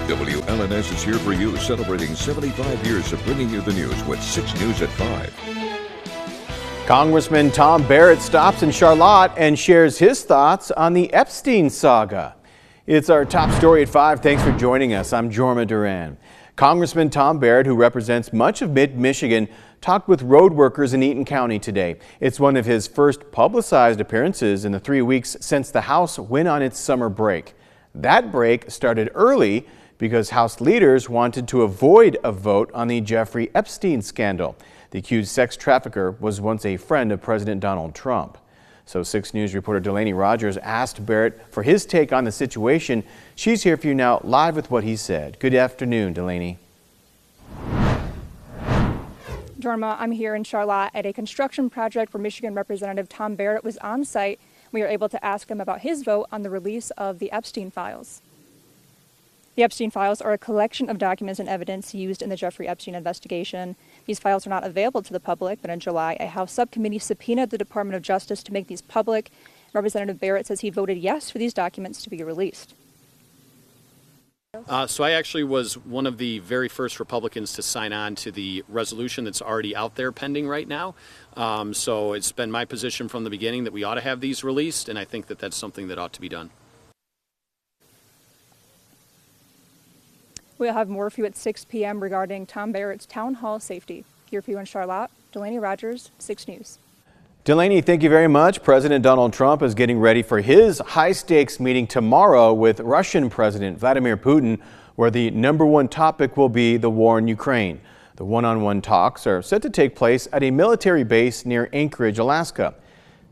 WLNS is here for you, celebrating 75 years of bringing you the news with 6 News at 5. Congressman Tom Barrett stops in Charlotte and shares his thoughts on the Epstein saga. It's our top story at 5. Thanks for joining us. I'm Jorma Duran. Congressman Tom Barrett, who represents much of mid-Michigan, talked with road workers in Eaton County today. It's one of his first publicized appearances in the 3 weeks since the House went on its summer break. That break started early because House leaders wanted to avoid a vote on the Jeffrey Epstein scandal. The accused sex trafficker was once a friend of President Donald Trump. So 6 News reporter Delaney Rogers asked Barrett for his take on the situation. She's here for you now, live with what he said. Good afternoon, Delaney. Jorma, I'm here in Charlotte at a construction project where Michigan Representative Tom Barrett was on site. We were able to ask him about his vote on the release of the Epstein files. The Epstein files are a collection of documents and evidence used in the Jeffrey Epstein investigation. These files are not available to the public, but in July, a House subcommittee subpoenaed the Department of Justice to make these public. Representative Barrett says he voted yes for these documents to be released. So I actually was one of the very first Republicans to sign on to the resolution that's already out there pending right now. So it's been my position from the beginning that we ought to have these released, and I think that that's something that ought to be done. We'll have more for you at 6 p.m. regarding Tom Barrett's town hall safety. Here for you in Charlotte, Delaney Rogers, 6 News. Delaney, thank you very much. President Donald Trump is getting ready for his high-stakes meeting tomorrow with Russian President Vladimir Putin, where the #1 topic will be the war in Ukraine. The one-on-one talks are set to take place at a military base near Anchorage, Alaska.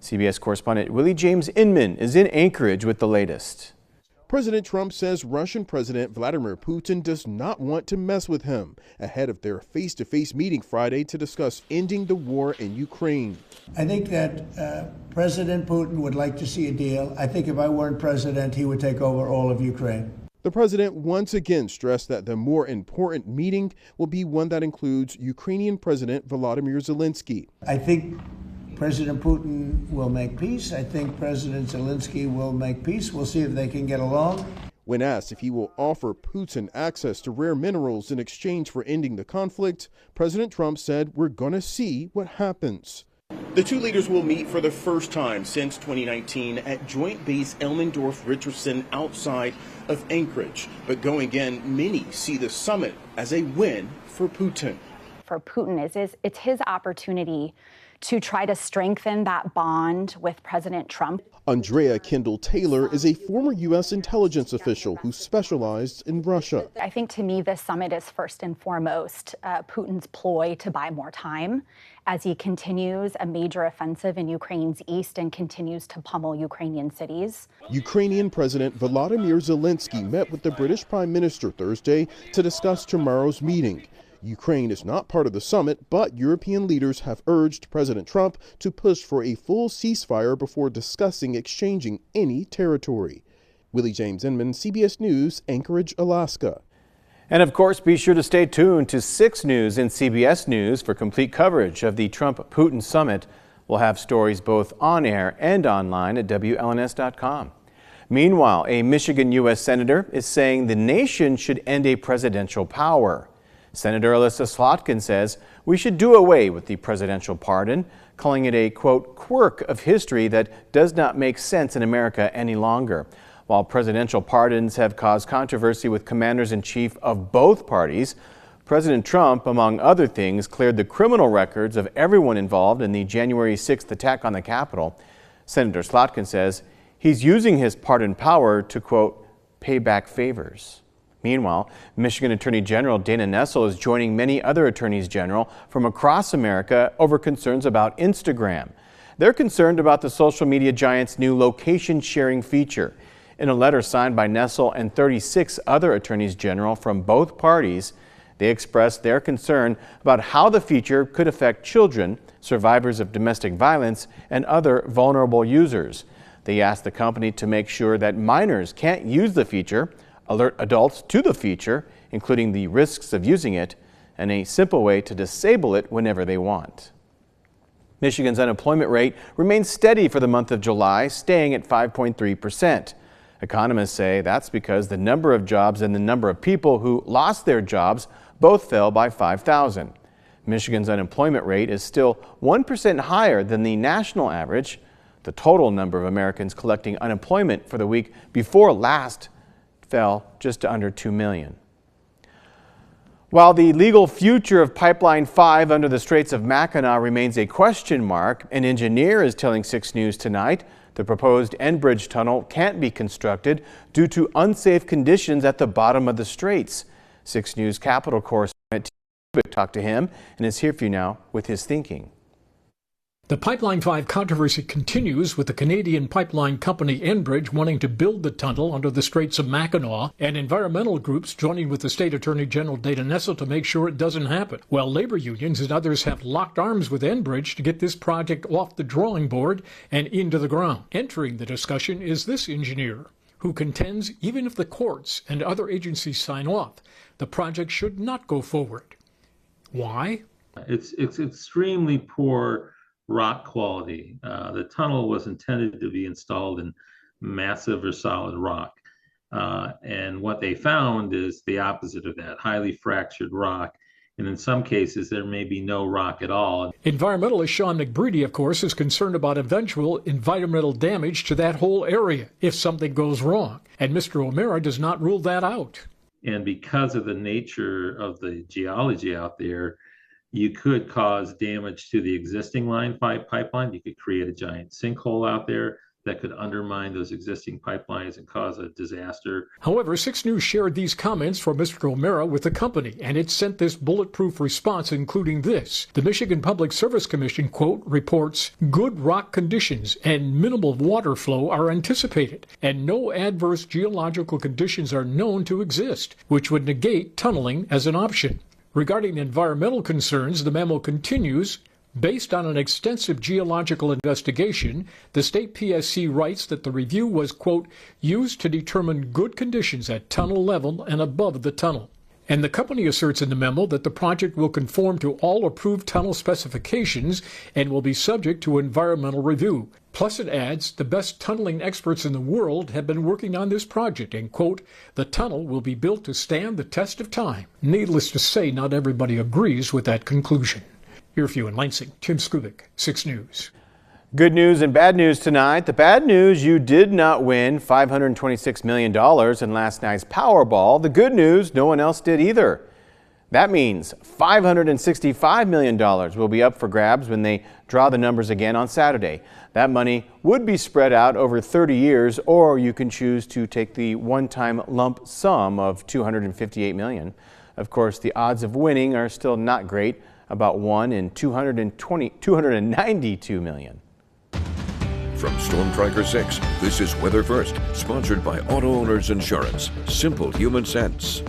CBS correspondent Willie James Inman is in Anchorage with the latest. President Trump says Russian President Vladimir Putin does not want to mess with him ahead of their face-to-face meeting Friday to discuss ending the war in Ukraine. I think that President Putin would like to see a deal. I think if I weren't president, he would take over all of Ukraine. The president once again stressed that the more important meeting will be one that includes Ukrainian President Volodymyr Zelensky. I think President Putin will make peace. I think President Zelensky will make peace. We'll see if they can get along. When asked if he will offer Putin access to rare minerals in exchange for ending the conflict, President Trump said, "We're going to see what happens." The two leaders will meet for the first time since 2019 at Joint Base Elmendorf-Richardson outside of Anchorage. But going in, many see the summit as a win for Putin. For Putin, it's his opportunity to try to strengthen that bond with President Trump. Andrea Kendall Taylor is a former U.S. intelligence official who specialized in Russia. I think to me this summit is first and foremost Putin's ploy to buy more time as he continues a major offensive in Ukraine's east and continues to pummel Ukrainian cities. Ukrainian President Volodymyr Zelensky met with the British Prime Minister Thursday to discuss tomorrow's meeting. Ukraine is not part of the summit, but European leaders have urged President Trump to push for a full ceasefire before discussing exchanging any territory. Willie James Inman, CBS News, Anchorage, Alaska. And of course, be sure to stay tuned to 6 News and CBS News for complete coverage of the Trump-Putin summit. We'll have stories both on air and online at WLNS.com. Meanwhile, a Michigan U.S. Senator is saying the nation should end a presidential power. Senator Elissa Slotkin says we should do away with the presidential pardon, calling it a, quote, quirk of history that does not make sense in America any longer. While presidential pardons have caused controversy with commanders-in-chief of both parties, President Trump, among other things, cleared the criminal records of everyone involved in the January 6th attack on the Capitol. Senator Slotkin says he's using his pardon power to, quote, pay back favors. Meanwhile, Michigan Attorney General Dana Nessel is joining many other attorneys general from across America over concerns about Instagram. They're concerned about the social media giant's new location sharing feature. In a letter signed by Nessel and 36 other attorneys general from both parties, they expressed their concern about how the feature could affect children, survivors of domestic violence, and other vulnerable users. They asked the company to make sure that minors can't use the feature, alert adults to the feature, including the risks of using it, and a simple way to disable it whenever they want. Michigan's unemployment rate remains steady for the month of July, staying at 5.3%. Economists say that's because the number of jobs and the number of people who lost their jobs both fell by 5,000. Michigan's unemployment rate is still 1% higher than the national average. The total number of Americans collecting unemployment for the week before last fell just to under 2 million. While the legal future of Pipeline 5 under the Straits of Mackinac remains a question mark, an engineer is telling 6 News tonight the proposed Enbridge tunnel can't be constructed due to unsafe conditions at the bottom of the straits. 6 News Capital correspondent Tim Skubic talked to him and is here for you now with his thinking. The Pipeline 5 controversy continues, with the Canadian pipeline company Enbridge wanting to build the tunnel under the Straits of Mackinac and environmental groups joining with the State Attorney General Dana Nessel to make sure it doesn't happen, while labor unions and others have locked arms with Enbridge to get this project off the drawing board and into the ground. Entering the discussion is this engineer, who contends even if the courts and other agencies sign off, the project should not go forward. Why? It's extremely poor rock quality. The tunnel was intended to be installed in massive or solid rock. And what they found is the opposite of that, highly fractured rock. And in some cases, there may be no rock at all. Environmentalist Sean McBreedy, of course, is concerned about eventual environmental damage to that whole area if something goes wrong. And Mr. O'Meara does not rule that out. And because of the nature of the geology out there, you could cause damage to the existing line pipeline. You could create a giant sinkhole out there that could undermine those existing pipelines and cause a disaster. However, 6 News shared these comments from Mr. O'Meara with the company, and it sent this bulletproof response, including this. The Michigan Public Service Commission, quote, reports good rock conditions and minimal water flow are anticipated, and no adverse geological conditions are known to exist, which would negate tunneling as an option. Regarding environmental concerns, the memo continues, based on an extensive geological investigation, the state PSC writes that the review was, quote, used to determine good conditions at tunnel level and above the tunnel. And the company asserts in the memo that the project will conform to all approved tunnel specifications and will be subject to environmental review. Plus, it adds, the best tunneling experts in the world have been working on this project, and, quote, the tunnel will be built to stand the test of time. Needless to say, not everybody agrees with that conclusion. Here for you in Lansing, Tim Skubic, 6 News. Good news and bad news tonight. The bad news, you did not win $526 million in last night's Powerball. The good news, no one else did either. That means $565 million will be up for grabs when they draw the numbers again on Saturday. That money would be spread out over 30 years, or you can choose to take the one-time lump sum of $258 million. Of course, the odds of winning are still not great, about 1 in 292 million. From Storm Tracker 6, this is Weather First, sponsored by Auto Owners Insurance. Simple human sense.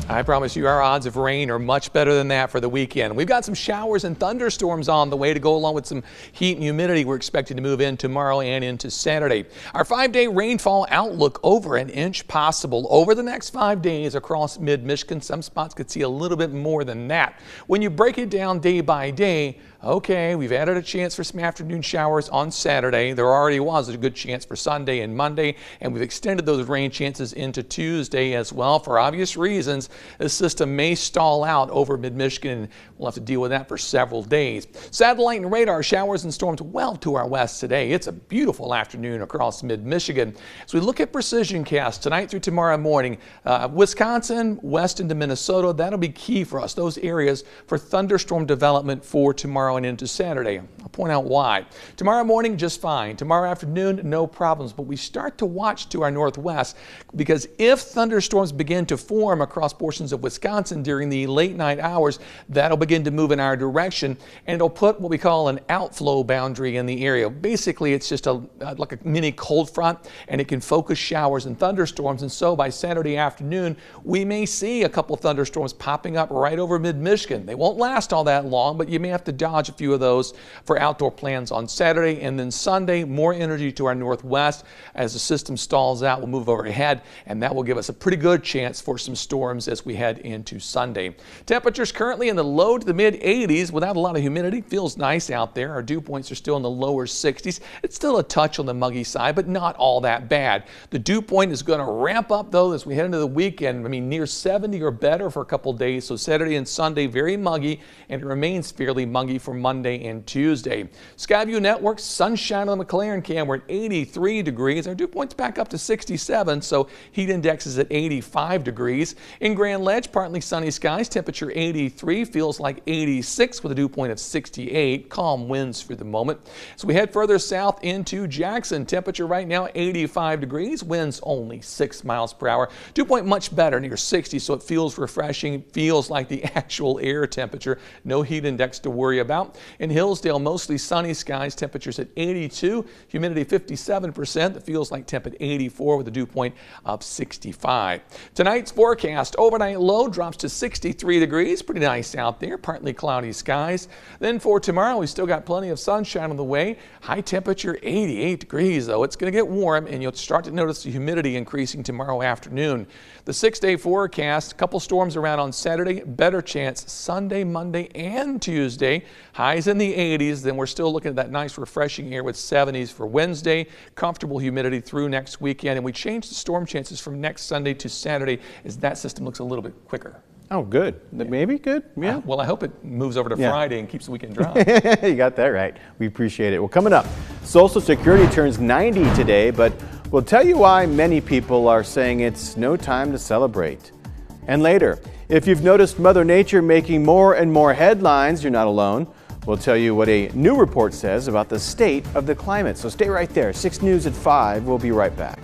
I promise you our odds of rain are much better than that for the weekend. We've got some showers and thunderstorms on the way to go along with some heat and humidity we're expected to move in tomorrow and into Saturday. Our 5-day rainfall outlook, over an inch possible over the next 5 days across mid-Michigan. Some spots could see a little bit more than that. When you break it down day by day, okay, we've added a chance for some afternoon showers on Saturday. There already was a good chance for Sunday and Monday, and we've extended those rain chances into Tuesday as well. For obvious reasons, this system may stall out over mid-Michigan. We'll have to deal with that for several days. Satellite and radar showers and storms well to our west today. It's a beautiful afternoon across mid-Michigan. As we look at precision cast tonight through tomorrow morning, Wisconsin, west into Minnesota, that'll be key for us, those areas for thunderstorm development for tomorrow and into Saturday. I'll point out why. Tomorrow morning, just fine. Tomorrow afternoon, no problems. But we start to watch to our northwest, because if thunderstorms begin to form across portions of Wisconsin during the late night hours, that'll begin to move in our direction, and it'll put what we call an outflow boundary in the area. Basically, it's just like a mini cold front, and it can focus showers and thunderstorms. And so by Saturday afternoon, we may see a couple of thunderstorms popping up right over mid-Michigan. They won't last all that long, but you may have to dodge a few of those for outdoor plans on Saturday. And then Sunday, more energy to our northwest. As the system stalls out, we'll move overhead, and that will give us a pretty good chance for some storms as as we head into Sunday. Temperatures currently in the low to the mid 80s without a lot of humidity. Feels nice out there. Our dew points are still in the lower 60s. It's still a touch on the muggy side, but not all that bad. The dew point is going to ramp up though as we head into the weekend. I mean, near 70 or better for a couple days. So Saturday and Sunday very muggy, and it remains fairly muggy for Monday and Tuesday. Skyview Network, sunshine on the McLaren cam. We're at 83 degrees. Our dew point's back up to 67, so heat index is at 85 degrees. In Grand Ledge, partly sunny skies, temperature 83, feels like 86 with a dew point of 68. Calm winds for the moment. So we head further south into Jackson. Temperature right now 85 degrees, winds only 6 miles per hour. Dew point much better, near 60, so it feels refreshing, feels like the actual air temperature. No heat index to worry about. In Hillsdale, mostly sunny skies, temperatures at 82, humidity 57%. It feels like temp at 84 with a dew point of 65. Tonight's forecast, overnight low drops to 63 degrees. Pretty nice out there, partly cloudy skies. Then for tomorrow, we still got plenty of sunshine on the way. High temperature 88 degrees though. It's going to get warm and you'll start to notice the humidity increasing tomorrow afternoon. The 6-day forecast, a couple storms around on Saturday, better chance Sunday, Monday, and Tuesday. Highs in the 80s, then we're still looking at that nice refreshing air with 70s for Wednesday. Comfortable humidity through next weekend, and we changed the storm chances from next Sunday to Saturday as that system looks a little bit quicker. Oh, good. Maybe good? Yeah. Well, I hope it moves over to Friday and keeps the weekend dry. You got that right. We appreciate it. Well, coming up, Social Security turns 90 today, but we'll tell you why many people are saying it's no time to celebrate. And later, if you've noticed Mother Nature making more and more headlines, you're not alone. We'll tell you what a new report says about the state of the climate. So stay right there. 6 News at 5. We'll be right back.